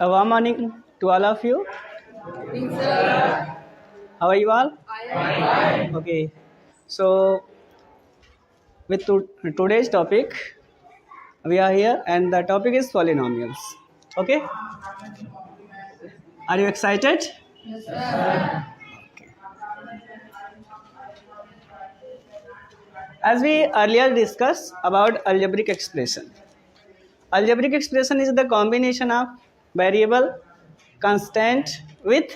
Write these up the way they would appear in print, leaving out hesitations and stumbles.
A warm morning to all of you. How are you all? Okay. So, with today's topic, we are here, and the topic is polynomials. Okay. Are you excited? As we earlier discussed about algebraic expression. Algebraic expression is the combination of variable, constant with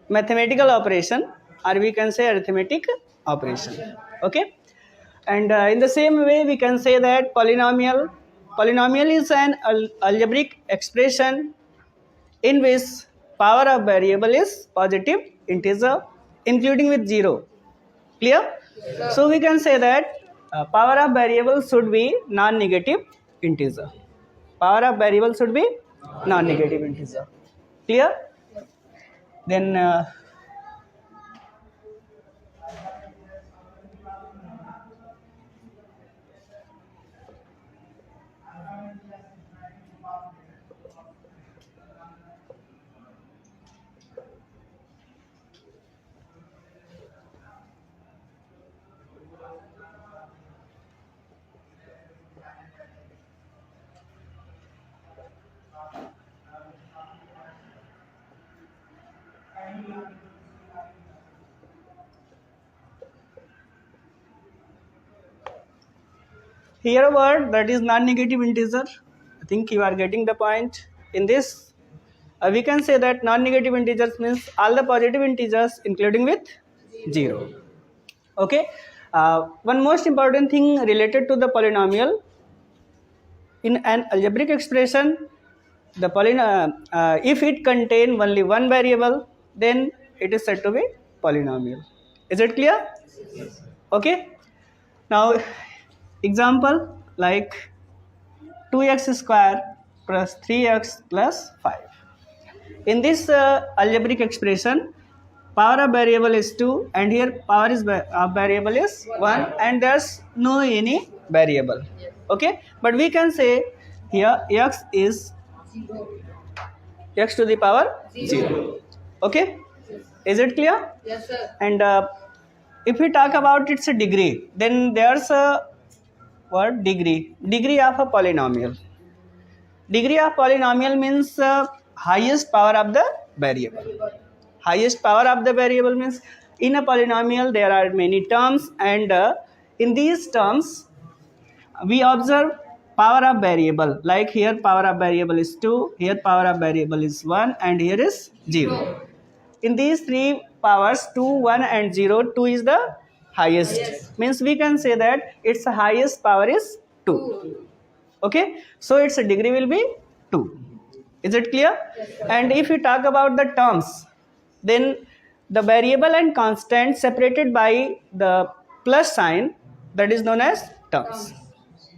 mathematical operation, or we can say arithmetic operation. Okay. And in the same way, we can say that polynomial is an algebraic expression in which power of variable is positive integer, including with 0. Clear? So we can say that power of variable should be non-negative integer. Power of variable should be non-negative integer. Clear? Then here a word that is non-negative integer. I think you are getting the point. In this, we can say that non-negative integers means all the positive integers including with 0. Okay. One most important thing related to the polynomial, in an algebraic expression, if it contain only one variable, then it is said to be polynomial. Is it clear? Okay. Now, example like 2x square plus 3x plus 5. In this algebraic expression, power of variable is 2, and here power of variable is 1, and there's no any variable. Okay, but we can say here x is x to the power 0. Okay, is it clear? Yes, sir. And if we talk about its degree, then there's a word degree of a polynomial. Degree of polynomial means highest power of the variable. Highest power of the variable means in a polynomial there are many terms, and in these terms we observe power of variable. Like here power of variable is 2, here power of variable is 1, and here is 0. In these three powers 2, 1 and 0, 2 is the highest. Means we can say that its highest power is 2. Okay, so its degree will be 2. Is it clear? And if we talk about the terms, then the variable and constant separated by the plus sign, that is known as terms.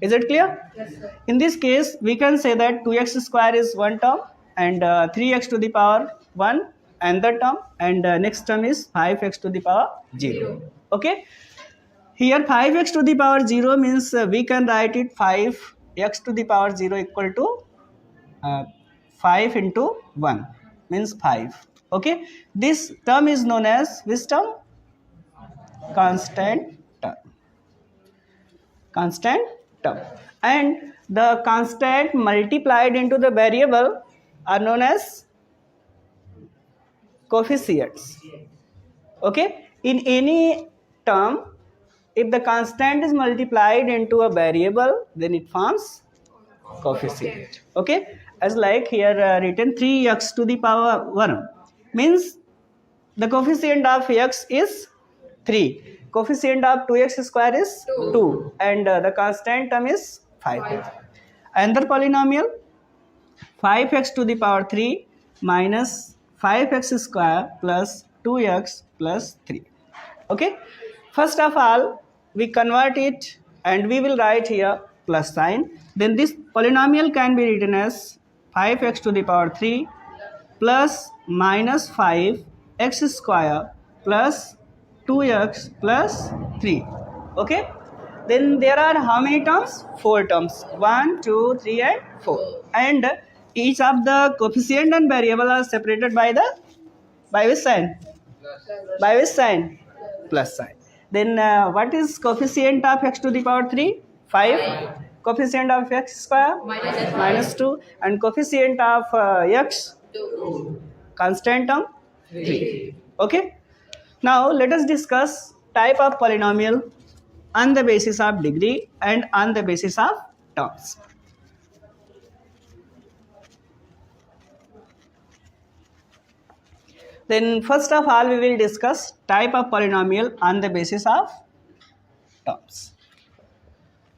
Is it clear? Yes, sir. In this case, we can say that 2x square is one term, and 3x to the power 1 another term, and next term is 5x to the power 0. Okay, here 5x to the power 0 means we can write it 5x to the power 0 equal to 5 into 1 means 5. Okay, this term is known as which term? Constant term. Constant term. And the constant multiplied into the variable are known as coefficients. Okay, in any term, if the constant is multiplied into a variable, then it forms coefficient. Okay, as like here written 3x to the power 1 means the coefficient of x is 3, coefficient of 2x square is 2, and the constant term is 5. Another polynomial 5x to the power 3 minus 5x square plus 2x plus 3. Okay, first of all we convert it and we will write here plus sign. Then this polynomial can be written as 5x to the power 3 plus minus 5x square plus 2x plus 3. Okay, then there are how many terms? 4 terms. 1, 2, 3 and 4. And each of the coefficient and variable are separated by the by which sign? By which sign? Plus sign. Then what is coefficient of x to the power 3? 5. Coefficient of x square? Minus 2. And coefficient of x? Constant term? 3. Okay. Now let us discuss type of polynomial on the basis of degree and on the basis of terms. Then first of all we will discuss type of polynomial on the basis of terms.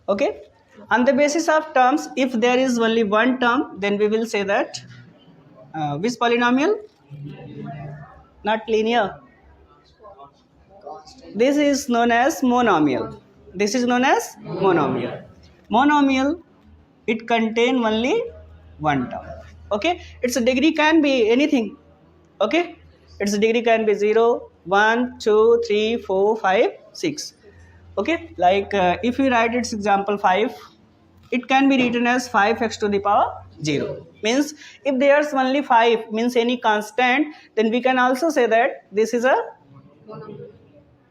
Okay, on the basis of terms, if there is only one term, then we will say that which polynomial? Not linear. This is known as monomial. This is known as monomial. Monomial, it contain only one term. Okay, its degree can be anything. Okay, its degree can be 0, 1, 2, 3, 4, 5, 6. Okay, like if we write its example 5, it can be written as 5x to the power 0. Means if there's only 5 means any constant, then we can also say that this is a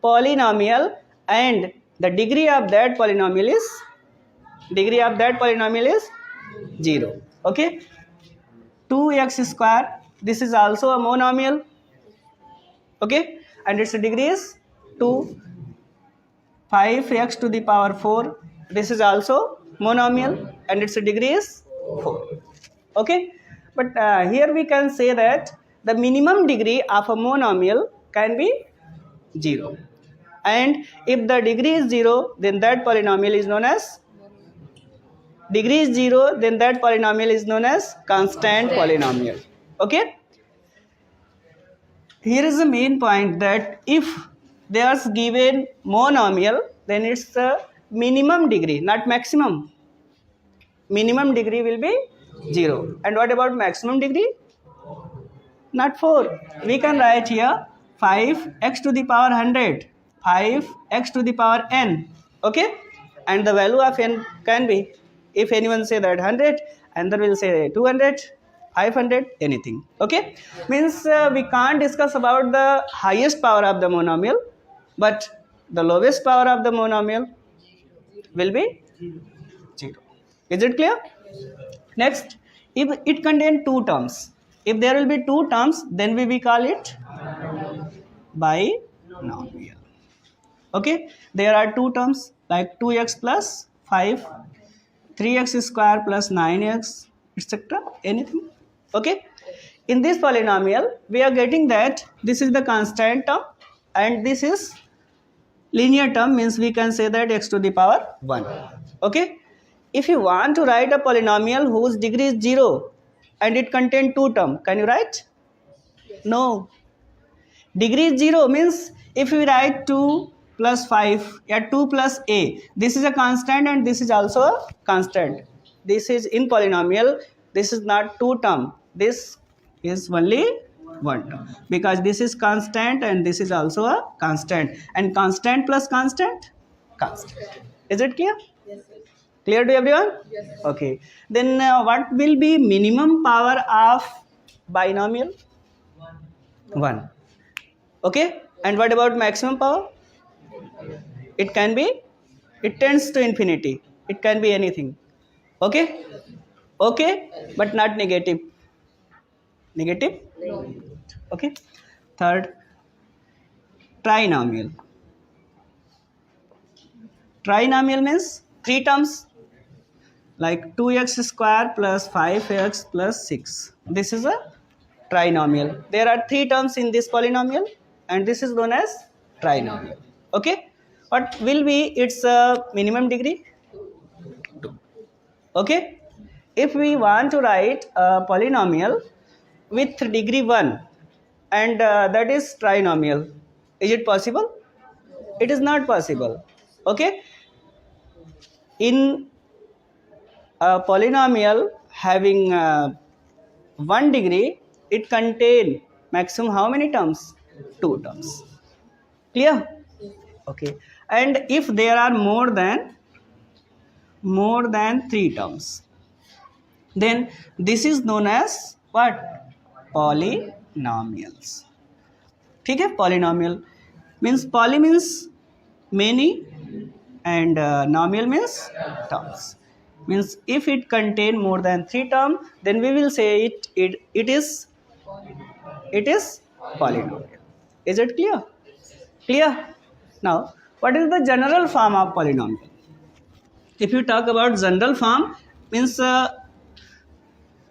polynomial and the degree of that polynomial is 0. Okay, 2x square, this is also a monomial. Okay, and its degree is 2. 5x to the power 4, this is also monomial and its degree is 4. Okay, but here we can say that the minimum degree of a monomial can be 0, and if the degree is 0, then that polynomial is known as constant polynomial. Okay, here is the main point that if there's given monomial, then it's the minimum degree, not maximum. Minimum degree will be 0. And what about maximum degree? Not 4. We can write here 5x to the power 100, 5x to the power n. Okay, and the value of n can be, if anyone say that 100, another will say 200, 500, anything. Okay, means we can't discuss about the highest power of the monomial, but the lowest power of the monomial will be 0. Is it clear? Next, if it contains two terms, if there will be two terms, then we call it binomial. Okay, there are two terms like 2x plus 5, 3x square plus 9x, etc. anything. Okay, in this polynomial we are getting that this is the constant term and this is linear term, means we can say that x to the power 1. Okay, if you want to write a polynomial whose degree is 0 and it contains two terms, can you write? No. Degree is 0 means if we write 2 plus 5, yeah, 2 plus a, this is a constant and this is also a constant. This is in polynomial, this is not two term, this is only one term, because this is constant and this is also a constant, and constant plus constant, constant. Is it clear? Yes. Clear to everyone? Yes. Okay, then what will be minimum power of binomial? 1. Okay, and what about maximum power? It can be, it tends to infinity, it can be anything. Okay, okay, but not negative. Negative? No. Okay. Third, trinomial. Trinomial means three terms like 2x square plus 5x plus 6. This is a trinomial. There are three terms in this polynomial and this is known as trinomial. Okay, what will be its minimum degree? 2. Okay, if we want to write a polynomial with degree 1 and that is trinomial, is it possible? It is not possible. Okay, in a polynomial having 1 degree, it contain maximum how many terms? 2 terms. Clear? Okay, and if there are more than 3 terms, then this is known as what? Polynomials. ठीक है, polynomial means poly means many and nomial means terms. Means if it contain more than 3 terms, then we will say it is polynomial. Is it clear? Clear? Now, what is the general form of polynomial? If you talk about general form, means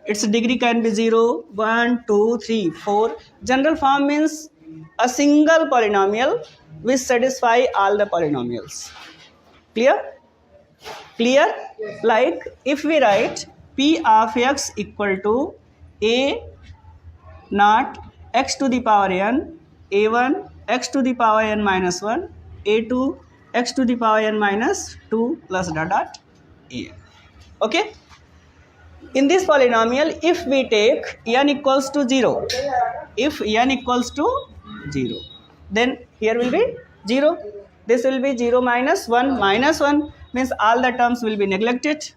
its degree can be 0, 1, 2, 3, 4. General form means a single polynomial which satisfy all the polynomials. Clear? Clear? Like if we write p of x equal to a naught x to the power n, a1 x to the power n minus 1, a2 x to the power n minus 2 plus dot dot an. Okay? In this polynomial, if we take n equals to 0, if n equals to 0, then here will be 0. This will be 0 minus 1 minus 1 means all the terms will be neglected.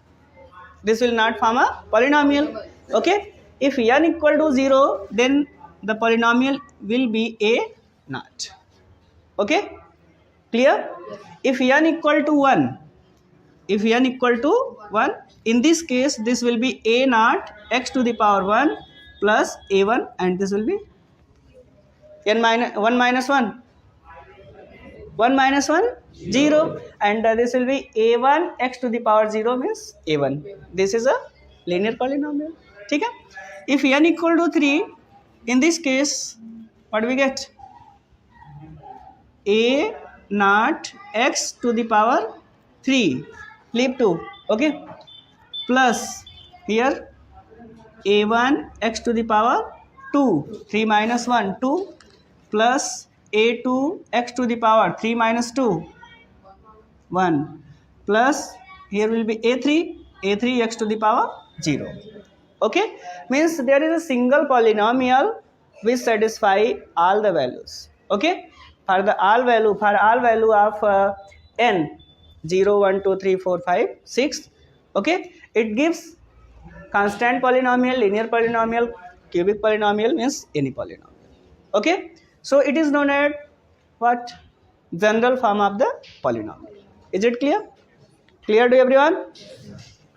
This will not form a polynomial. Okay? If n equal to 0, then the polynomial will be a naught. Okay? Clear? If n equal to 1, if n equal to 1, in this case this will be a naught x to the power 1 plus a1, and this will be n minus 1 minus 1, 1 minus 1 0, and this will be a1 x to the power 0 means a1. This is a linear polynomial. ठीक है? If n equal to 3, in this case what do we get? A naught x to the power 3, leave 2, okay, plus here a1 x to the power 2, 3 minus 1 2, plus a2 x to the power 3 minus 2 1, plus here will be a3 x to the power 0. Okay, means there is a single polynomial which satisfy all the values. Okay, for all value of n 0 1 2 3 4 5 6. Okay, it gives constant polynomial, linear polynomial, cubic polynomial, means any polynomial. Okay, so it is known as what? General form of the polynomial. Is it clear? Clear to everyone?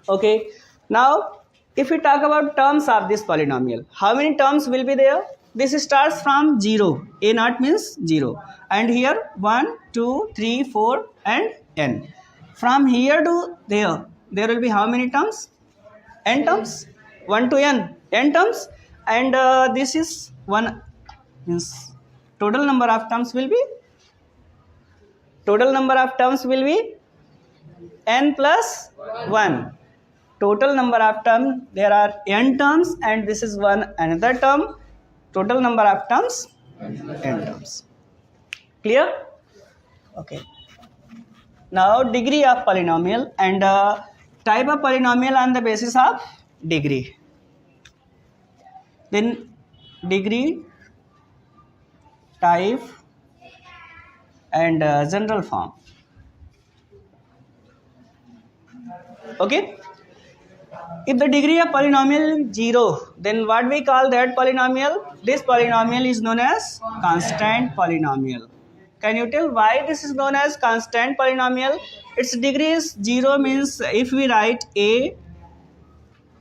Okay, now if we talk about terms of this polynomial, how many terms will be there? This starts from 0, a naught means 0, and here 1 2 3 4 and n. From here to there will be how many terms? N terms, 1 to n terms, and this is 1, means total number of terms will be n plus 1. Total number of terms, there are n terms, and this is one another term. Total number of terms n terms. Clear? Okay. Now degree of polynomial and type of polynomial on the basis of degree. Then degree, type and general form. Okay, if the degree of polynomial is 0, then what we call that polynomial? This polynomial is known as constant polynomial. Can you tell why this is known as constant polynomial? Its degree is 0, means if we write a,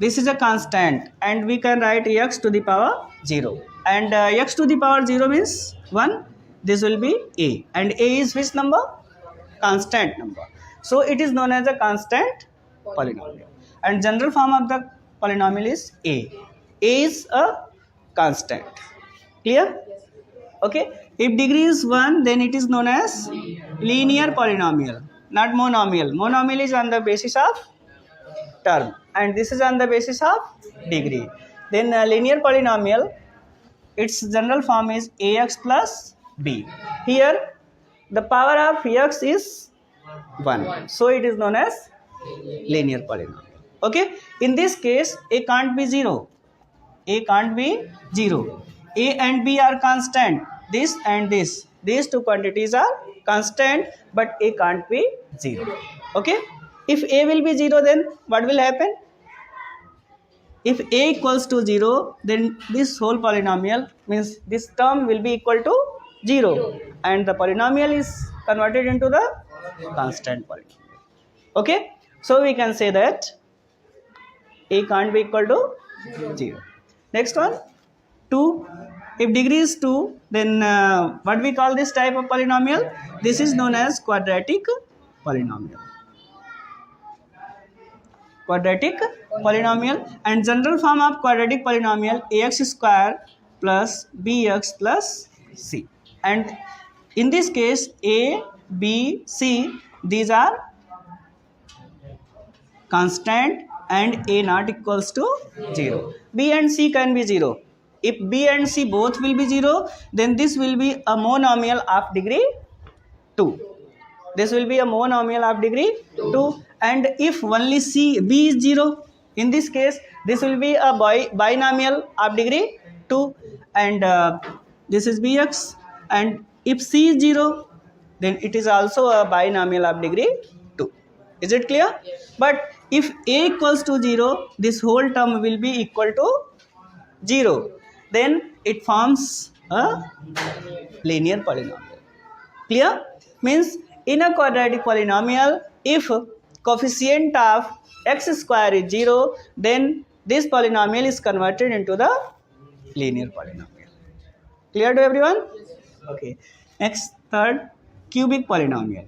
this is a constant, and we can write x to the power 0, and x to the power 0 means 1. This will be a, and a is which number? Constant number. So it is known as a constant polynomial, and general form of the polynomial is a. A is a constant. Clear? Okay, if degree is 1, then it is known as linear polynomial, not monomial. Monomial is on the basis of term, and this is on the basis of degree. Then linear polynomial, its general form is ax plus b. Here the power of x is 1, so it is known as linear polynomial. Okay, in this case a can't be 0, a can't be 0. A and b are constant, this and this, these two quantities are constant, but a can't be 0. Okay, if a will be 0, then what will happen? If a equals to 0, then this whole polynomial means this term will be equal to 0 and the polynomial is converted into the constant polynomial. Okay, so we can say that a can't be equal to 0. Next one, 2. If degree is 2, then what we call this type of polynomial? This is known as quadratic polynomial. Quadratic polynomial, and general form of quadratic polynomial ax square plus bx plus c. And in this case, a, b, c, these are constant and a not equals to 0. B and c can be 0. If b and c both will be 0, then this will be a monomial of degree 2. This will be a monomial of degree 2. And if only b is 0, in this case this will be a binomial of degree 2, and this is bx. And if c is 0, then it is also a binomial of degree 2. Is it clear? But if a equals to 0, this whole term will be equal to 0. Then it forms a linear polynomial. Clear? Means in a quadratic polynomial, if coefficient of x square is 0, then this polynomial is converted into the linear polynomial. Clear to everyone? Okay. Next, third, cubic polynomial.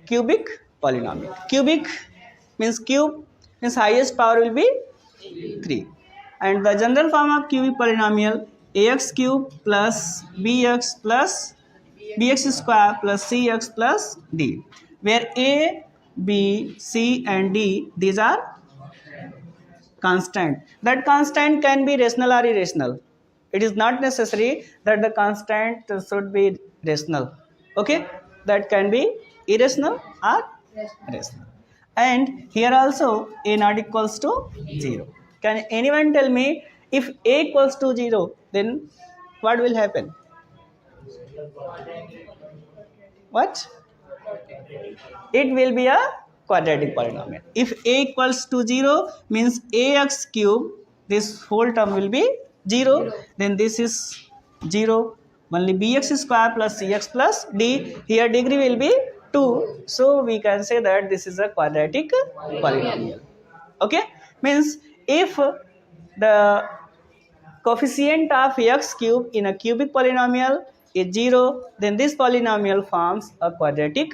Cubic polynomial. Cubic means cube, means highest power will be 3. And the general form of cubic polynomial, ax cube plus bx square plus cx plus d, where a, b, c and d, these are constant. That constant can be rational or irrational. It is not necessary that the constant should be rational. Okay, that can be irrational or rational. And here also a not equals to 0. Can anyone tell me, if a equals to 0, then what will happen? What? It will be a quadratic polynomial. If a equals to 0, means ax cube, this whole term will be 0. Then this is 0. Only bx square plus cx plus d. Here degree will be 2. So we can say that this is a quadratic polynomial. Okay? Means if the coefficient of x cube in a cubic polynomial is 0, then this polynomial forms a quadratic